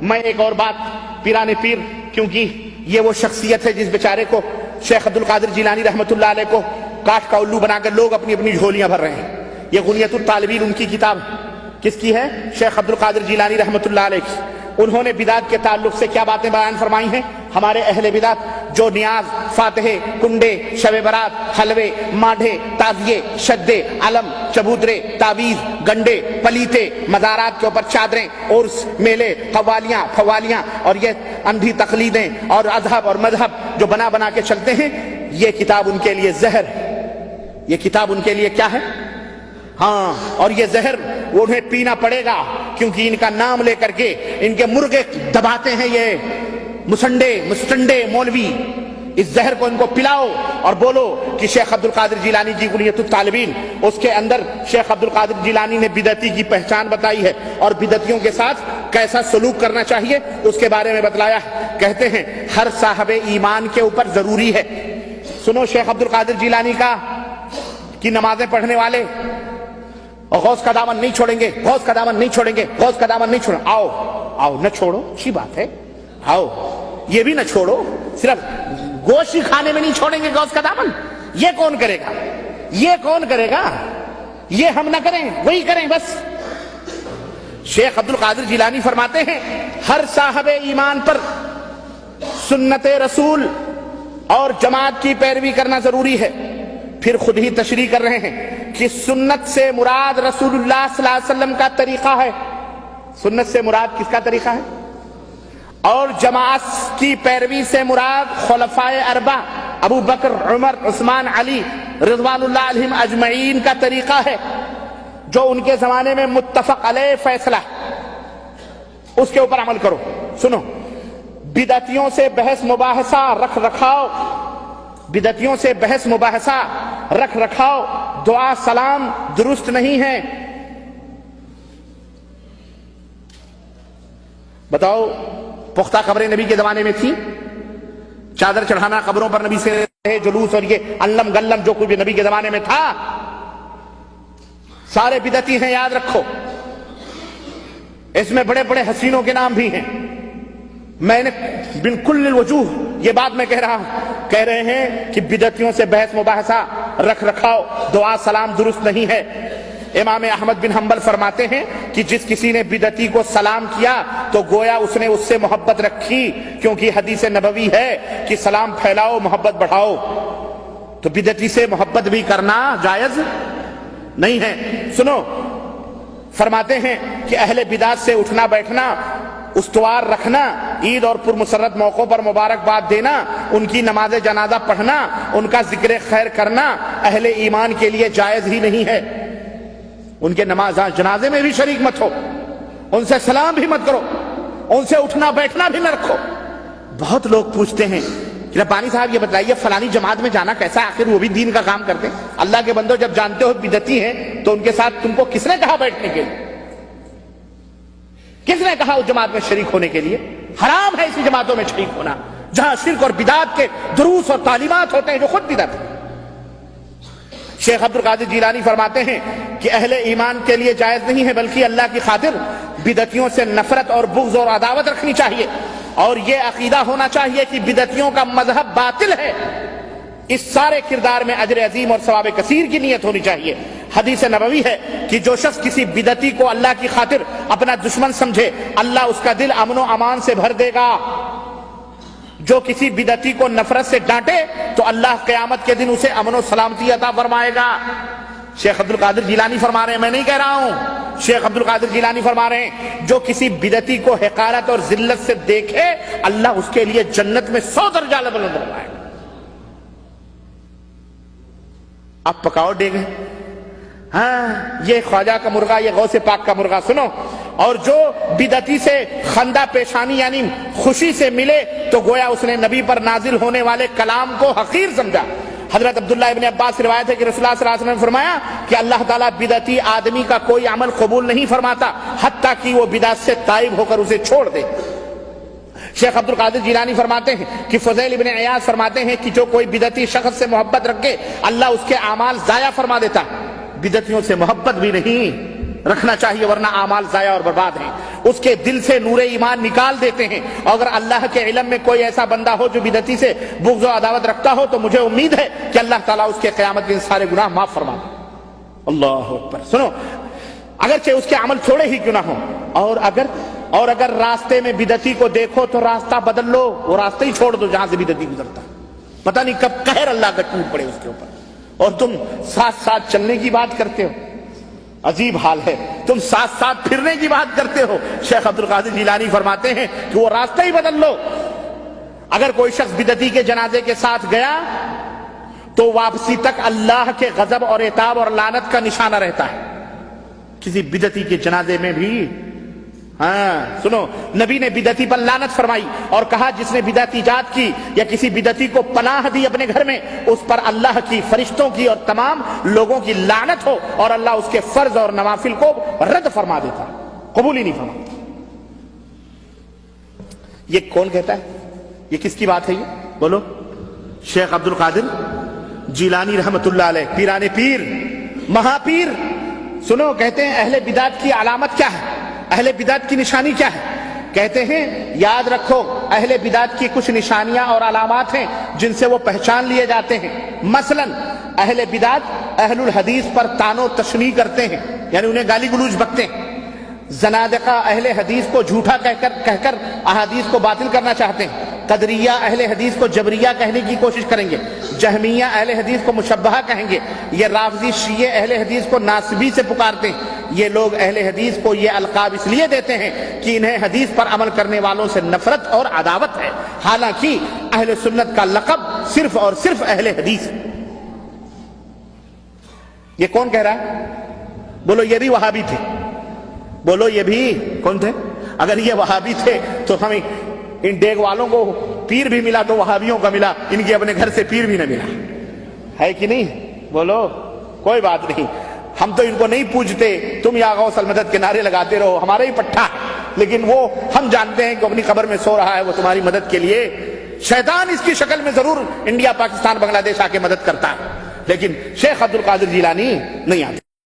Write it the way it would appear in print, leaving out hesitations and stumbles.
میں ایک اور بات پیران پیر، کیونکہ یہ وہ شخصیت ہے جس بیچارے کو شیخ عبد القادر جیلانی رحمۃ اللہ علیہ کو کاٹ کا الو بنا کر لوگ اپنی اپنی جھولیاں بھر رہے ہیں۔ یہ غنیۃ الطالبین ان کی کتاب ہے۔ کس کی ہے؟ شیخ عبد القادر جیلانی رحمۃ اللہ علیہ کی۔ انہوں نے بدعت کے تعلق سے کیا باتیں بیان فرمائی ہیں؟ ہمارے اہل بدعت جو نیاز، فاتحے، کنڈے، شب برات، حلوے، ماڈھے، تعزیے، شدے، علم، چبوترے، تعویذ، گنڈے، پلیتے، مزارات کے اوپر چادریں، عرس، میلے، قوالیاں، فوالیاں اور یہ اندھی تقلیدیں اور اذہب اور مذہب جو بنا بنا کے چلتے ہیں، یہ کتاب ان کے لیے زہر ہے۔ یہ کتاب ان کے لیے کیا ہے؟ ہاں، اور یہ زہر وہ انہیں پینا پڑے گا، کیونکہ ان کا نام لے کر کے ان کے مرغے دباتے ہیں یہ مستنڈے مولوی۔ اس زہر کو ان کو پلاؤ اور بولو کہ شیخ عبد القادر جیلانی جی غنیۃ الطالبین، اس کے اندر شیخ عبد القادر جیلانی نے بدعتی کی پہچان بتائی ہے اور بدعتیوں کے ساتھ کیسا سلوک کرنا چاہیے اس کے بارے میں بتلایا ہے۔ کہتے ہیں ہر صاحب ایمان کے اوپر ضروری ہے۔ سنو، شیخ عبد القادر جیلانی کی نمازیں پڑھنے والے اور غوث کا دامن نہیں چھوڑیں گے، غوث کا دامن نہیں چھوڑیں گے، غوث کا دامن نہیں چھوڑیں۔ آؤ نہ چھوڑو، اچھی بات ہے، آؤ یہ بھی نہ چھوڑو، صرف گوشت ہی کھانے میں نہیں چھوڑیں گے غوث کا دامن۔ یہ کون کرے گا؟ یہ کون کرے گا؟ یہ ہم نہ کریں، وہی کریں بس۔ شیخ عبد القادر جیلانی فرماتے ہیں ہر صاحب ایمان پر سنت رسول اور جماعت کی پیروی کرنا ضروری ہے۔ پھر خود ہی تشریح کر رہے ہیں کہ سنت سے مراد رسول اللہ صلی اللہ علیہ وسلم کا طریقہ ہے۔ سنت سے مراد کس کا طریقہ ہے؟ اور جماعت کی پیروی سے مراد خلفائے اربعہ ابو بکر، عمر، عثمان، علی رضوان اللہ علیہم اجمعین کا طریقہ ہے، جو ان کے زمانے میں متفق علیہ فیصلہ، اس کے اوپر عمل کرو۔ سنو، بدعتیوں سے بحث مباحثہ رکھ رکھاؤ، بدعتیوں سے بحث مباحثہ رکھ رکھاؤ، دعا سلام درست نہیں ہے۔ بتاؤ، پختہ قبریں نبی کے زمانے میں تھی؟ چادر چڑھانا قبروں پر نبی سے جلوس اور یہ علم گلم جو کچھ بھی نبی کے زمانے میں تھا، سارے بدعتی ہیں، یاد رکھو۔ اس میں بڑے بڑے حسینوں کے نام بھی ہیں۔ میں نے بالکل الوجوہ یہ بات میں کہہ رہا ہوں، کہہ رہے ہیں کہ بدعتیوں سے بحث مباحثہ رکھ رکھاؤ، دعا سلام درست نہیں ہے۔ امام احمد بن حنبل فرماتے ہیں کہ جس کسی نے بدعتی کو سلام کیا تو گویا اس نے اس سے محبت رکھی، کیونکہ حدیث نبوی ہے کہ سلام پھیلاؤ، محبت بڑھاؤ۔ تو بدعتی سے محبت بھی کرنا جائز نہیں ہے۔ سنو، فرماتے ہیں کہ اہل بدعت سے اٹھنا بیٹھنا، استوار رکھنا، عید اور پرمسرت موقعوں پر مبارکباد دینا، ان کی نماز جنازہ پڑھنا، ان کا ذکر خیر کرنا اہل ایمان کے لیے جائز ہی نہیں ہے۔ ان کے نماز جنازے میں بھی شریک مت ہو، ان سے سلام بھی مت کرو، ان سے اٹھنا بیٹھنا بھی نہ رکھو۔ بہت لوگ پوچھتے ہیں کہ ربانی صاحب یہ بتائیے فلانی جماعت میں جانا کیسا، آخر وہ بھی دین کا کام کرتے ہیں۔ اللہ کے بندو، جب جانتے ہو بدعتی ہیں تو ان کے ساتھ تم کو کس نے کہا بیٹھنے کے لیے؟ کس نے کہا اس جماعت میں شریک ہونے کے لیے؟ حرام ہے اسی جماعتوں میں شریک ہونا جہاں شرک اور بدعت کے دروس اور تعلیمات ہوتے ہیں جو خود بدعت ہے۔ شیخ عبد القادر جیلانی فرماتے ہیں کہ اہل ایمان کے لیے جائز نہیں ہے، بلکہ اللہ کی خاطر بدعتیوں سے نفرت اور بغض اور عداوت رکھنی چاہیے، اور یہ عقیدہ ہونا چاہیے کہ بدعتیوں کا مذہب باطل ہے۔ اس سارے کردار میں اجر عظیم اور ثواب کثیر کی نیت ہونی چاہیے۔ حدیث نبوی ہے کہ جو شخص کسی بدعتی کو اللہ کی خاطر اپنا دشمن سمجھے، اللہ اس کا دل امن و امان سے بھر دے گا۔ جو کسی بدعتی کو نفرت سے ڈانٹے تو اللہ قیامت کے دن اسے امن و سلامتی عطا فرمائے گا۔ شیخ عبد القادر جیلانی فرما رہے ہیں، میں نہیں کہہ رہا ہوں، شیخ عبد القادر جیلانی فرما رہے ہیں جو کسی بدعتی کو حقارت اور ذلت سے دیکھے اللہ اس کے لیے جنت میں 100 درجہ بلند فرمائے گا۔ اب پکاؤ ڈیگے، ہاں یہ خواجہ کا مرغا، یہ غوث پاک کا مرغا۔ سنو، اور جو بدعتی سے خندہ پیشانی یعنی خوشی سے ملے تو گویا اس نے نبی پر نازل ہونے والے کلام کو حقیر سمجھا۔ حضرت عبداللہ ابن عباس سے روایت ہے کہ رسول اللہ صلی اللہ علیہ وسلم نے فرمایا کہ اللہ تعالیٰ بدعتی آدمی کا کوئی عمل قبول نہیں فرماتا حتیٰ کہ وہ بدعت سے تائب ہو کر اسے چھوڑ دے۔ شیخ عبد القادر جیلانی فرماتے ہیں کہ فضیل ابن عیاض فرماتے ہیں کہ جو کوئی بدعتی شخص سے محبت رکھے اللہ اس کے اعمال ضائع فرما دیتا۔ بدعتیوں سے محبت بھی نہیں رکھنا چاہیے ورنہ اعمال ضائع اور برباد ہیں۔ اس کے دل سے نور ایمان نکال دیتے ہیں. اور اگر اللہ کے علم میں کوئی ایسا بندہ ہو جو بدعتی سے بغض و عداوت رکھتا ہو تو مجھے امید ہے کہ اللہ تعالیٰ اس کے قیامت کے سارے گناہ معاف فرما دے. اللہ اکبر. سنو، اگرچہ اس کے عمل تھوڑے ہی کیوں نہ ہوں، اور اگر راستے میں بدعتی کو دیکھو تو راستہ بدل لو، وہ راستہ ہی چھوڑ دو جہاں سے بدعتی گزرتا. پتہ نہیں کب قہر اللہ کا ٹوٹ پڑے اس کے اوپر، اور تم ساتھ ساتھ چلنے کی بات کرتے ہو. عجیب حال ہے، تم ساتھ ساتھ پھرنے کی بات کرتے ہو. شیخ عبد القادر جیلانی فرماتے ہیں کہ وہ راستہ ہی بدل لو. اگر کوئی شخص بدعتی کے جنازے کے ساتھ گیا تو واپسی تک اللہ کے غضب اور عتاب اور لعنت کا نشانہ رہتا ہے. کسی بدعتی کے جنازے میں بھی سنو، نبی نے بدعتی پر لعنت فرمائی اور کہا جس نے بدعت ایجاد کی یا کسی بدعتی کو پناہ دی اپنے گھر میں، اس پر اللہ کی، فرشتوں کی اور تمام لوگوں کی لعنت ہو، اور اللہ اس کے فرض اور نوافل کو رد فرما دیتا، قبول ہی نہیں فرماتا. یہ کون کہتا ہے؟ یہ کس کی بات ہے؟ یہ بولو. شیخ عبد القادر جیلانی رحمت اللہ علیہ، پیران پیر، مہا پیر. سنو، کہتے ہیں اہل بدعت کی علامت کیا ہے، اہل بدعت کی نشانی کیا ہے؟ کہتے ہیں یاد رکھو، اہل بدعت کی کچھ نشانیاں اور علامات ہیں جن سے وہ پہچان لیے جاتے ہیں. مثلا اہل بدعت اہل الحدیث پر طعن و تشنیع کرتے ہیں، یعنی انہیں گالی گلوچ بکتے ہیں. زنادقہ اہل حدیث کو جھوٹا کہہ کر احادیث کو باطل کرنا چاہتے ہیں. قدریہ اہل حدیث کو جبریہ کہنے کی کوشش کریں گے. جہمیہ اہل حدیث کو مشبہہ کہیں گے. یہ رافضی شیعہ اہل حدیث کو ناصبی سے پکارتے ہیں. یہ لوگ اہل حدیث کو یہ القاب اس لیے دیتے ہیں کہ انہیں حدیث پر عمل کرنے والوں سے نفرت اور عداوت ہے، حالانکہ اہل سنت کا لقب صرف اور صرف اہل حدیث ہے. یہ کون کہہ رہا ہے؟ بولو یہ بھی وہابی تھے. بولو یہ بھی کون تھے؟ اگر یہ وہابی تھے تو ہمیں ان ڈیگ والوں کو پیر بھی ملا تو وہابیوں کا ملا، ان کے اپنے گھر سے پیر بھی نہ ملا، ہے کہ نہیں؟ بولو. کوئی بات نہیں، ہم تو ان کو نہیں پوجتے. تم یا غوث المدد کے نعرے لگاتے رہو، ہمارا ہی پٹھا، لیکن وہ ہم جانتے ہیں کہ اپنی قبر میں سو رہا ہے، وہ تمہاری مدد کے لیے. شیطان اس کی شکل میں ضرور انڈیا، پاکستان، بنگلہ دیش آ کے مدد کرتا ہے، لیکن شیخ عبد القادر جیلانی نہیں آتے.